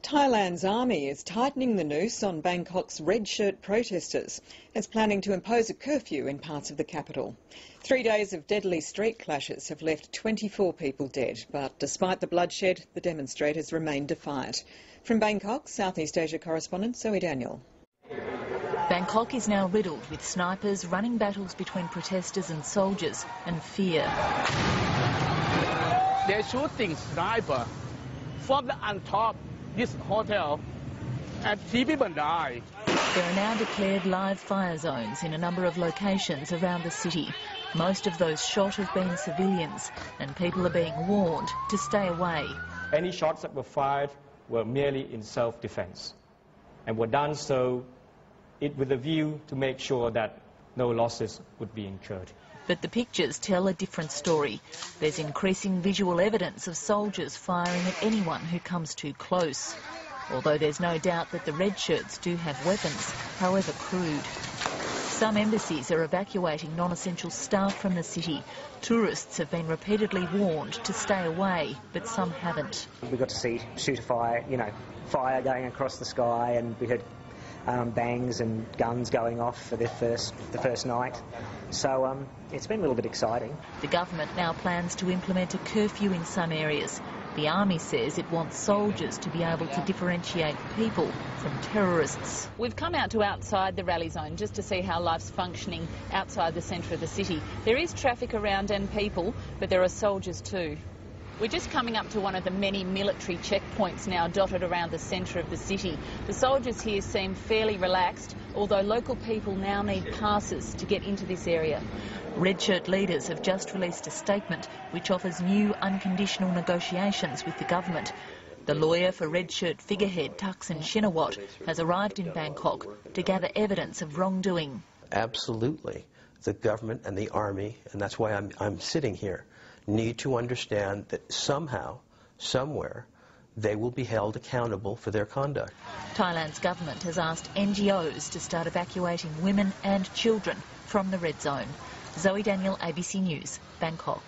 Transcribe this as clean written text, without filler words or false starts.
Thailand's army is tightening the noose on Bangkok's red shirt protesters. It's planning to impose a curfew in parts of the capital. 3 days of deadly street clashes have left 24 people dead, but despite the bloodshed, the demonstrators remain defiant. From Bangkok, Southeast Asia correspondent Zoe Daniel. Bangkok is now riddled with snipers running battles between protesters and soldiers and fear. They're shooting sniper from the on top this hotel and 3 people die. There are now declared live fire zones in a number of locations around the city. Most of those shot have been civilians, and people are being warned to stay away. Any shots that were fired were merely in self-defense, and were done so with a view to make sure that no losses would be incurred. But the pictures tell a different story. There's increasing visual evidence of soldiers firing at anyone who comes too close. Although there's no doubt that the red shirts do have weapons, however crude. Some embassies are evacuating non-essential staff from the city. Tourists have been repeatedly warned to stay away, but some haven't. We got to see shooter fire, fire going across the sky, and we heard bangs and guns going off for the first night. So it's been a little bit exciting. The government now plans to implement a curfew in some areas. The army says it wants soldiers to be able to differentiate people from terrorists. We've come out to outside the rally zone just to see how life's functioning outside the centre of the city. There is traffic around and people, but there are soldiers too. We're just coming up to one of the many military checkpoints now dotted around the centre of the city. The soldiers here seem fairly relaxed, although local people now need passes to get into this area. Red shirt leaders have just released a statement which offers new unconditional negotiations with the government. The lawyer for red shirt figurehead Thaksin Shinawat has arrived in Bangkok to gather evidence of wrongdoing. Absolutely. The government and the army, and that's why I'm sitting here, need to understand that somehow, somewhere, they will be held accountable for their conduct. Thailand's government has asked NGOs to start evacuating women and children from the red zone. Zoe Daniel, ABC News, Bangkok.